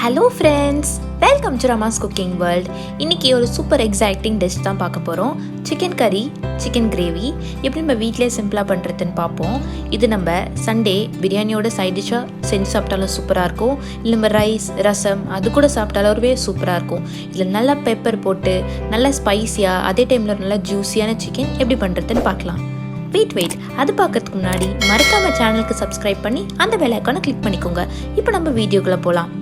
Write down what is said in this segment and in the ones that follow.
Hello friends, welcome to Rama's cooking world. இன்றைக்கி ஒரு super exciting dish தான் பார்க்க போகிறோம். சிக்கன் கறி, சிக்கன் கிரேவி எப்படி நம்ம வீட்டிலே சிம்பிளாக பண்ணுறதுன்னு பார்ப்போம். இது நம்ம சண்டே பிரியாணியோட சைட் டிஷ்ஷாக செஞ்சு சாப்பிட்டாலும் சூப்பராக இருக்கும். இல்லை நம்ம ரைஸ், ரசம் அது கூட சாப்பிட்டாலுமே சூப்பராக இருக்கும். இதில் நல்லா பெப்பர் போட்டு நல்லா ஸ்பைஸியாக அதே டைமில் நல்லா ஜூஸியான சிக்கன் எப்படி பண்ணுறதுன்னு பார்க்கலாம். வெயிட் அது பார்க்கறதுக்கு முன்னாடி மறக்காமல் சேனலுக்கு சப்ஸ்கிரைப் பண்ணி அந்த பெல் ஐக்கானை கிளிக் பண்ணிக்கோங்க. இப்போ நம்ம வீடியோக்குள்ளே போகலாம்.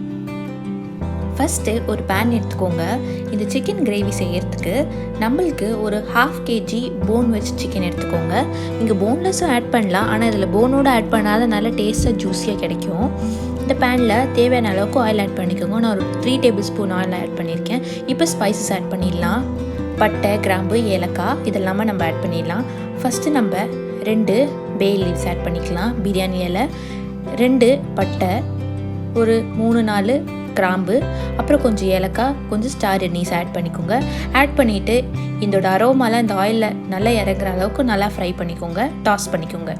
ஃபஸ்ட்டு ஒரு பேன் எடுத்துக்கோங்க. இந்த சிக்கன் கிரேவி செய்கிறதுக்கு நம்மளுக்கு ஒரு 1/2 kg போன் வச்சு சிக்கன் எடுத்துக்கோங்க. நீங்கள் போன்லெஸ்ஸும் ஆட் பண்ணலாம், ஆனால் இதில் போனோடு ஆட் பண்ணாத நல்ல டேஸ்ட்டாக ஜூஸியாக கிடைக்கும். இந்த பேனில் தேவையான அளவுக்கு ஆயில் ஆட் பண்ணிக்கோங்க. நான் ஒரு 3 tablespoon ஆயில் ஆட் பண்ணியிருக்கேன். இப்போ ஸ்பைசஸ் ஆட் பண்ணிடலாம். பட்டை, கிராம்பு, ஏலக்காய் இதெல்லாமே நம்ம ஆட் பண்ணிடலாம். ஃபஸ்ட்டு நம்ம 2 bay leaves ஆட் பண்ணிக்கலாம். பிரியாணி இலை, 2 பட்டை, ஒரு 3-4 கிராம்பு, அப்புறம் கொஞ்சம் ஏலக்காய், கொஞ்சம் ஸ்டார் அனீஸ் ஆட் பண்ணிக்கோங்க. ஆட் பண்ணிவிட்டு இதோட அரோமாலாம் இந்த ஆயிலில் நல்லா இறங்குற அளவுக்கு நல்லா ஃப்ரை பண்ணிக்கோங்க, டாஸ் பண்ணிக்கோங்க.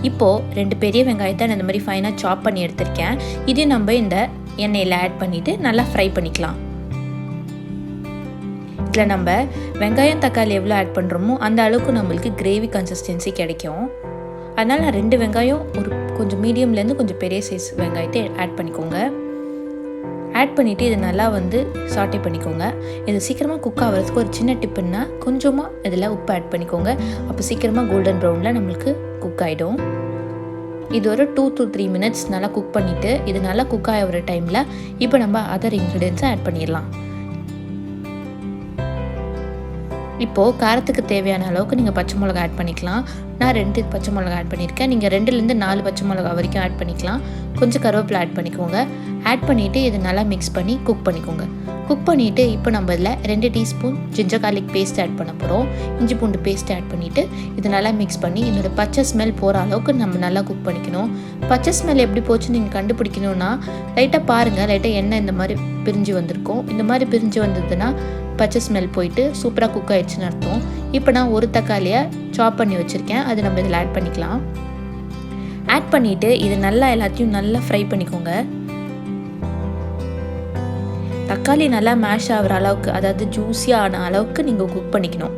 இப்போது 2 பெரிய வெங்காயத்தை நான் இந்த மாதிரி ஃபைனாக சாப் பண்ணி எடுத்திருக்கேன். இதையும் நம்ம இந்த எண்ணெயில் ஆட் பண்ணிவிட்டு நல்லா ஃப்ரை பண்ணிக்கலாம். இதில் நம்ம வெங்காயம் தக்காளி எவ்வளோ ஆட் பண்ணுறோமோ அந்த அளவுக்கு நம்மளுக்கு கிரேவி கன்சிஸ்டன்சி கிடைக்கும். அதனால் நான் 2 வெங்காயம், ஒரு கொஞ்சம் மீடியம்லேருந்து கொஞ்சம் பெரிய சைஸ் வெங்காயத்தை ஆட் பண்ணிக்கோங்க. ஆட் பண்ணிவிட்டு இது நல்லா சாட்டே பண்ணிக்கோங்க. இது சீக்கிரமாக குக் ஆகிறதுக்கு ஒரு சின்ன டிப்புன்னா கொஞ்சமாக இதில் உப்பு ஆட் பண்ணிக்கோங்க. அப்போ சீக்கிரமாக கோல்டன் ப்ரௌனில் நம்மளுக்கு குக் ஆகிடும். இது ஒரு 2 to 3 minutes நல்லா குக் பண்ணிவிட்டு இது நல்லா குக் ஆகிற டைமில் இப்போ நம்ம அதர் இன்க்ரீடியன்ஸை ஆட் பண்ணிடலாம். இப்போது காரத்துக்கு தேவையான அளவுக்கு நீங்கள் பச்சை மிளகா ஆட் பண்ணிக்கலாம். நான் 2 பச்சை மிளகா ஆட் பண்ணியிருக்கேன். நீங்கள் 2லேருந்து 4 பச்சை மிளகா வரைக்கும் ஆட் பண்ணிக்கலாம். கொஞ்சம் கருவேப்பிலை ஆட் பண்ணிக்கோங்க. ஆட் பண்ணிவிட்டு இது நல்லா மிக்ஸ் பண்ணி குக் பண்ணிக்கோங்க. குக் பண்ணிவிட்டு இப்போ நம்ம இதில் 2 teaspoon ginger garlic paste add பண்ண போகிறோம். இஞ்சி பூண்டு பேஸ்ட் ஆட் பண்ணிவிட்டு இது நல்லா மிக்ஸ் பண்ணி இதோட பச்சை ஸ்மெல் போகிற அளவுக்கு நம்ம நல்லா குக் பண்ணிக்கணும். பச்சை ஸ்மெல் எப்படி போச்சுன்னு நீங்கள் கண்டுபிடிக்கணுன்னா லைட்டாக பாருங்கள். லைட்டாக எண்ணெய் இந்த மாதிரி பிரிஞ்சு வந்திருக்கும். இந்த மாதிரி பிரிஞ்சு வந்ததுன்னா பச்சை ஸ்மெல் போயிட்டு சூப்பராக குக் ஆகிடுச்சுன்னு அர்த்தம். இப்போ நான் ஒரு தக்காளியை சாப் பண்ணி வச்சுருக்கேன். அது நம்ம இதில் ஆட் பண்ணிக்கலாம். ஆட் பண்ணிவிட்டு இது நல்லா எல்லாத்தையும் நல்லா ஃப்ரை பண்ணிக்கோங்க. தக்காளி நல்லா மேஷ் ஆகிற அளவுக்கு, அதாவது ஜூஸியாக ஆன அளவுக்கு நீங்கள் குக் பண்ணிக்கணும்.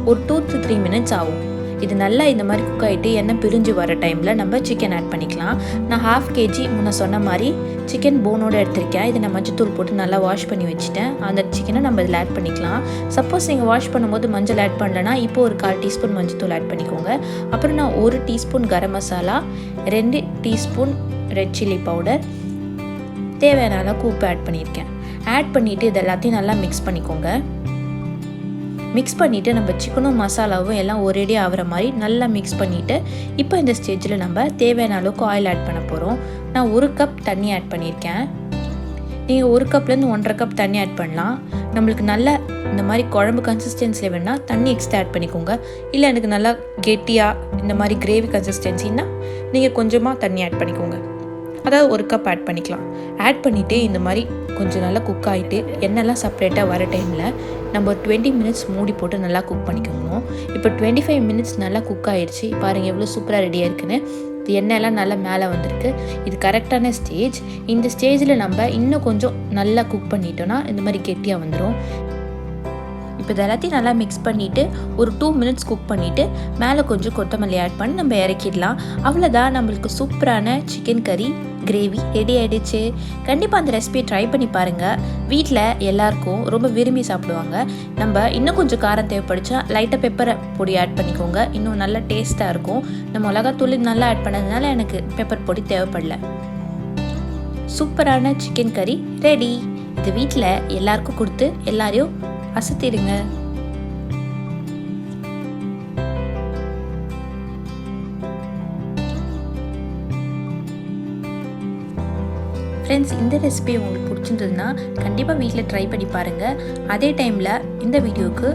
ஒரு 2 to 3 minutes ஆகும். இது நல்லா இந்த மாதிரி குக் ஆகிட்டு எண்ணெய் பிரிஞ்சு வர டைமில் நம்ம சிக்கன் ஆட் பண்ணிக்கலாம். நான் 1/2 kg முன்ன சொன்ன மாதிரி சிக்கன் போனோடு எடுத்திருக்கேன். இதை நான் மஞ்சத்தூள் போட்டு நல்லா வாஷ் பண்ணி வச்சுட்டேன். அந்த சிக்கனை நம்ம இதில் ஆட் பண்ணிக்கலாம். சப்போஸ் நீங்கள் வாஷ் பண்ணும்போது மஞ்சள் ஆட் பண்ணலன்னா இப்போ ஒரு 1/4 teaspoon மஞ்சத்தூள் ஆட் பண்ணிக்கோங்க. அப்புறம் நான் 1 teaspoon garam masala, 2 teaspoon red chilli powder, தேவையான அளவுக்கு உப்பு ஆட் பண்ணியிருக்கேன். ஆட் பண்ணிவிட்டு இது எல்லாத்தையும் நல்லா மிக்ஸ் பண்ணிக்கோங்க. மிக்ஸ் பண்ணிவிட்டு நம்ம சிக்கனும் மசாலாவும் எல்லாம் ஒரேடி ஆகிற மாதிரி நல்லா மிக்ஸ் பண்ணிவிட்டு இப்போ இந்த ஸ்டேஜில் நம்ம தேவையான அளவுக்கு ஆயில் ஆட் பண்ண போகிறோம். நான் 1 கப் தண்ணி ஆட் பண்ணியிருக்கேன். நீங்கள் 1 கப்லேருந்து 1.5 கப் தண்ணி ஆட் பண்ணலாம். நம்மளுக்கு நல்லா இந்த மாதிரி குழம்பு கன்சிஸ்டன்சியில் வேணால் தண்ணி எக்ஸ்ட்ரா ஆட் பண்ணிக்கோங்க. இல்லை எனக்கு நல்லா கெட்டியாக இந்த மாதிரி கிரேவி கன்சிஸ்டன்சின்னா நீங்கள் கொஞ்சமாக தண்ணி ஆட் பண்ணிக்கோங்க. அதாவது 1 கப் ஆட் பண்ணிக்கலாம். ஆட் பண்ணிவிட்டு இந்த மாதிரி கொஞ்சம் நல்லா குக் ஆகிட்டு எண்ணெய்லாம் செப்பரேட்டாக வர டைமில் நம்ம ஒரு 20 minutes மூடி போட்டு நல்லா குக் பண்ணிக்கணும். இப்போ 25 minutes நல்லா குக் ஆகிடுச்சு. பாருங்கள் எவ்வளோ சூப்பராக ரெடியாக இருக்குன்னு. இது எண்ணெயெல்லாம் நல்லா மேலே வந்திருக்கு. இது கரெக்டான ஸ்டேஜ். இந்த ஸ்டேஜில் நம்ம இன்னும் கொஞ்சம் நல்லா குக் பண்ணிட்டோன்னா இந்த மாதிரி கெட்டியாக வந்துடும். இப்போ இது எல்லாத்தையும் நல்லா மிக்ஸ் பண்ணிவிட்டு ஒரு 2 minutes குக் பண்ணிவிட்டு மேலே கொஞ்சம் கொத்தமல்லி ஆட் பண்ணி நம்ம இறக்கிடலாம். அவ்வளோதான், நம்மளுக்கு சூப்பரான சிக்கன் கறி கிரேவி ரெடி ஆகிடுச்சு. கண்டிப்பாக அந்த ரெசிபியை ட்ரை பண்ணி பாருங்கள். வீட்டில் எல்லாருக்கும் ரொம்ப விரும்பி சாப்பிடுவாங்க. நம்ம இன்னும் கொஞ்சம் காரம் தேவைப்படுச்சா லைட்டாக பெப்பரை பொடி ஆட் பண்ணிக்கோங்க. இன்னும் நல்லா டேஸ்ட்டாக இருக்கும். நம்ம மிளகாத்தூள் நல்லா ஆட் பண்ணதுனால எனக்கு பெப்பர் பொடி தேவைப்படல. சூப்பரான சிக்கன் கறி ரெடி. இது வீட்டில் எல்லாருக்கும் கொடுத்து எல்லாரையும் அசத்திடுங்க. ஃப்ரெண்ட்ஸ், இந்த ரெசிபி உங்களுக்கு பிடிச்சிருந்ததுன்னா கண்டிப்பாக வீட்டில் ட்ரை பண்ணி பாருங்கள். அதே டைமில் இந்த வீடியோவுக்கு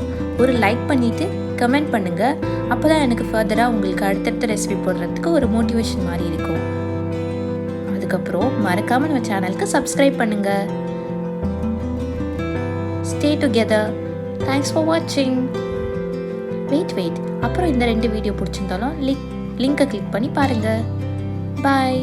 ஒரு லைக் பண்ணிவிட்டு கமெண்ட் பண்ணுங்கள். அப்போ தான் எனக்கு ஃபர்தராக உங்களுக்கு அடுத்தடுத்த ரெசிபி போடுறதுக்கு ஒரு மோட்டிவேஷன் மாதிரி இருக்கும். அதுக்கப்புறம் மறக்காமல் நம்ம சேனலுக்கு சப்ஸ்கிரைப் பண்ணுங்கள். Stay together. Thanks for watching. Wait அப்புறம் இந்த 2 வீடியோ பிடிச்சிருந்தாலும் லிங்கை கிளிக் பண்ணி பாருங்கள். பாய்.